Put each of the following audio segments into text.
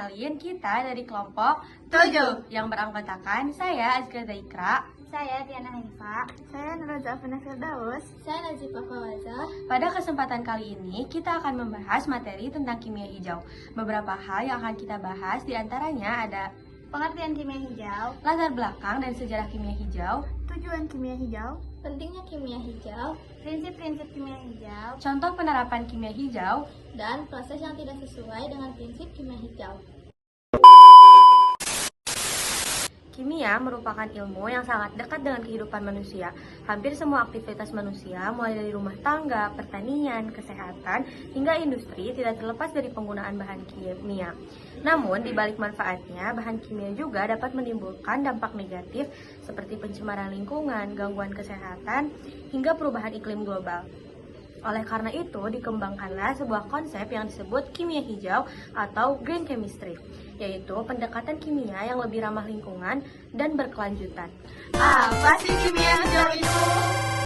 kenalin kita dari kelompok 7 yang beranggotakan saya Azkara Ikra, saya Diana Hanifa, saya Nuraza Afina Firdaus, saya Nazifah Fawaza. Pada kesempatan kali ini kita akan membahas materi tentang kimia hijau. Beberapa hal yang akan kita bahas diantaranya ada Pengertian kimia hijau, latar belakang dan sejarah kimia hijau, tujuan kimia hijau, pentingnya kimia hijau, prinsip-prinsip kimia hijau, contoh penerapan kimia hijau, dan proses yang tidak sesuai dengan prinsip kimia hijau. Kimia merupakan ilmu yang sangat dekat dengan kehidupan manusia. Hampir semua aktivitas manusia, mulai dari rumah tangga, pertanian, kesehatan, hingga industri tidak terlepas dari penggunaan bahan kimia. Namun, di balik manfaatnya, bahan kimia juga dapat menimbulkan dampak negatif seperti pencemaran lingkungan, gangguan kesehatan, hingga perubahan iklim global. Oleh karena itu, dikembangkanlah sebuah konsep yang disebut kimia hijau atau green chemistry, yaitu pendekatan kimia yang lebih ramah lingkungan dan berkelanjutan. Apa sih kimia hijau itu?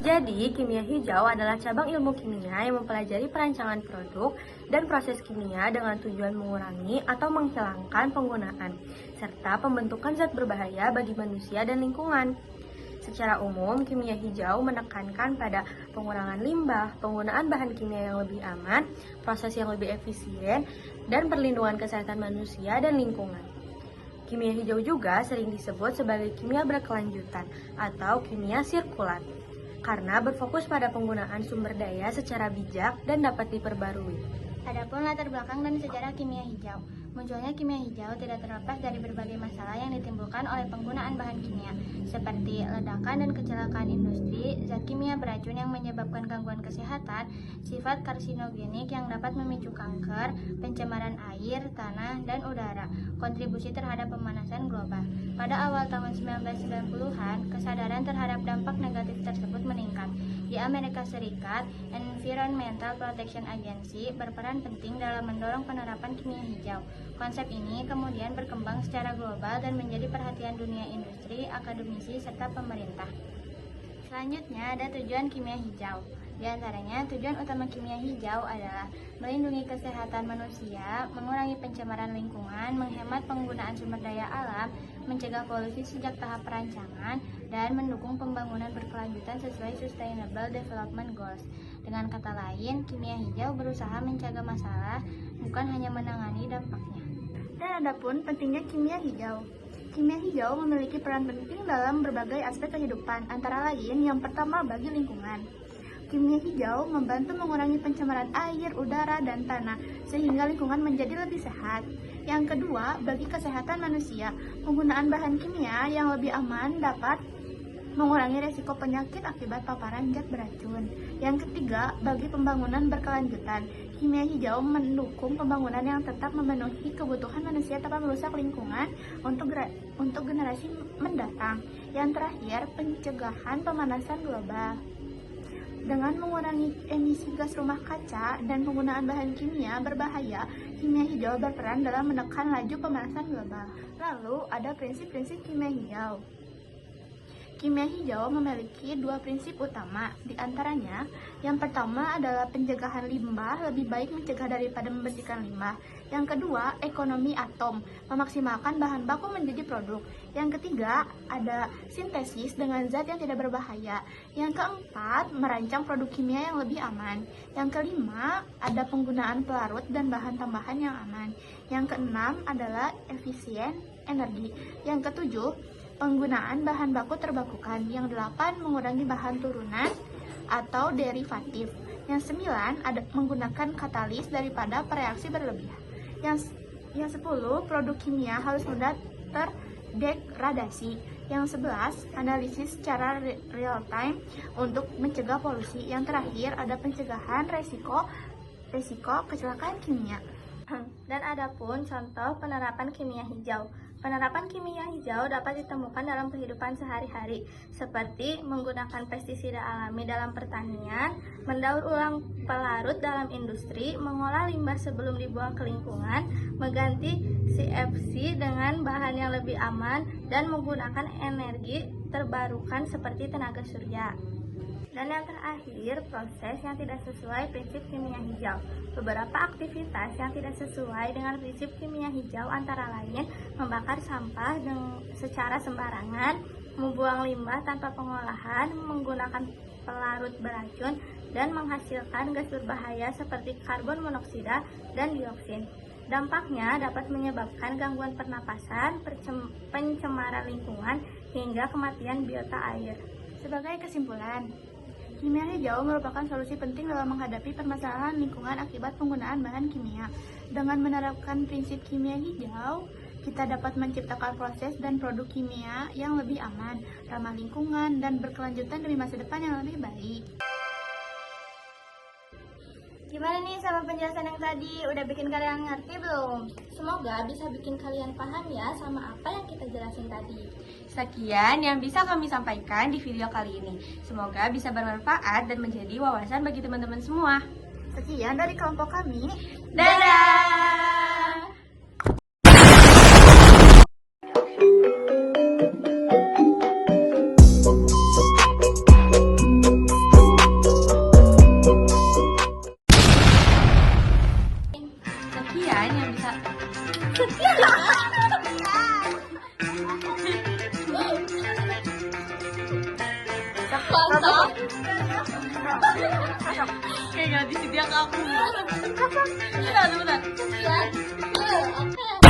Jadi, kimia hijau adalah cabang ilmu kimia yang mempelajari perancangan produk dan proses kimia dengan tujuan mengurangi atau menghilangkan penggunaan, serta pembentukan zat berbahaya bagi manusia dan lingkungan. Secara umum, kimia hijau menekankan pada pengurangan limbah, penggunaan bahan kimia yang lebih aman, proses yang lebih efisien, dan perlindungan kesehatan manusia dan lingkungan. Kimia hijau juga sering disebut sebagai kimia berkelanjutan atau kimia sirkular, karena berfokus pada penggunaan sumber daya secara bijak dan dapat diperbarui. Adapun latar belakang dan sejarah kimia hijau. Munculnya kimia hijau tidak terlepas dari berbagai masalah yang ditimbulkan oleh penggunaan bahan kimia, seperti ledakan dan kecelakaan industri, zat kimia beracun yang menyebabkan gangguan kesehatan, sifat karsinogenik yang dapat memicu kanker, pencemaran air, tanah, dan udara, kontribusi terhadap pemanasan global. Pada awal tahun 1990-an, kesadaran terhadap dampak negatif tersebut meningkat. Di Amerika Serikat, Environmental Protection Agency berperan penting dalam mendorong penerapan kimia hijau. Konsep ini kemudian berkembang secara global dan menjadi perhatian dunia industri, akademisi, serta pemerintah. Selanjutnya ada tujuan kimia hijau. Di antaranya, tujuan utama kimia hijau adalah melindungi kesehatan manusia, mengurangi pencemaran lingkungan, menghemat penggunaan sumber daya alam, mencegah polusi sejak tahap perancangan, dan mendukung pembangunan berkelanjutan sesuai Sustainable Development Goals. Dengan kata lain, kimia hijau berusaha mencegah masalah, bukan hanya menangani dampaknya. Dan adapun pentingnya kimia hijau. Kimia hijau memiliki peran penting dalam berbagai aspek kehidupan, antara lain yang pertama bagi lingkungan. Kimia hijau membantu mengurangi pencemaran air, udara, dan tanah, sehingga lingkungan menjadi lebih sehat. Yang kedua, bagi kesehatan manusia, penggunaan bahan kimia yang lebih aman dapat mengurangi resiko penyakit akibat paparan zat beracun. Yang ketiga, bagi pembangunan berkelanjutan, kimia hijau mendukung pembangunan yang tetap memenuhi kebutuhan manusia tanpa merusak lingkungan untuk generasi mendatang. Yang terakhir, pencegahan pemanasan global. Dengan mengurangi emisi gas rumah kaca dan penggunaan bahan kimia berbahaya, kimia hijau berperan dalam menekan laju pemanasan global. Lalu, ada prinsip-prinsip kimia hijau. Kimia hijau memiliki dua prinsip utama, di antaranya yang pertama adalah pencegahan limbah, lebih baik mencegah daripada membersihkan limbah. Yang kedua, ekonomi atom, memaksimalkan bahan baku menjadi produk. Yang ketiga, ada sintesis dengan zat yang tidak berbahaya. Yang keempat, merancang produk kimia yang lebih aman. Yang kelima, ada penggunaan pelarut dan bahan tambahan yang aman. Yang keenam adalah efisien energi. Yang ketujuh, penggunaan bahan baku terbakukan. Yang delapan, mengurangi bahan turunan atau derivatif. Yang sembilan, ada menggunakan katalis daripada pereaksi berlebihan. Yang sepuluh, produk kimia harus mudah terdegradasi. Yang 11, analisis secara real time untuk mencegah polusi. Yang terakhir, ada pencegahan resiko kecelakaan kimia. Dan adapun contoh penerapan kimia hijau. Penerapan kimia hijau dapat ditemukan dalam kehidupan sehari-hari, seperti menggunakan pestisida alami dalam pertanian, mendaur ulang pelarut dalam industri, mengolah limbah sebelum dibuang ke lingkungan, mengganti CFC dengan bahan yang lebih aman, dan menggunakan energi terbarukan seperti tenaga surya. Dan yang terakhir, proses yang tidak sesuai prinsip kimia hijau. Beberapa aktivitas yang tidak sesuai dengan prinsip kimia hijau antara lain membakar sampah secara sembarangan, membuang limbah tanpa pengolahan, menggunakan pelarut beracun, dan menghasilkan gas berbahaya seperti karbon monoksida dan dioksin. Dampaknya dapat menyebabkan gangguan pernapasan, pencemaran lingkungan, hingga kematian biota air. Sebagai kesimpulan, kimia hijau merupakan solusi penting dalam menghadapi permasalahan lingkungan akibat penggunaan bahan kimia. Dengan menerapkan prinsip kimia hijau, kita dapat menciptakan proses dan produk kimia yang lebih aman, ramah lingkungan, dan berkelanjutan demi masa depan yang lebih baik. Gimana nih sama penjelasan yang tadi? Udah bikin kalian ngerti belum? Semoga bisa bikin kalian paham ya sama apa yang kita jelasin tadi. Sekian yang bisa kami sampaikan di video kali ini. Semoga bisa bermanfaat dan menjadi wawasan bagi teman-teman semua. Sekian dari kelompok kami. Dadah! Sekian yang bisa Kayak gak disediakan aku. Bentar. Ya, oke.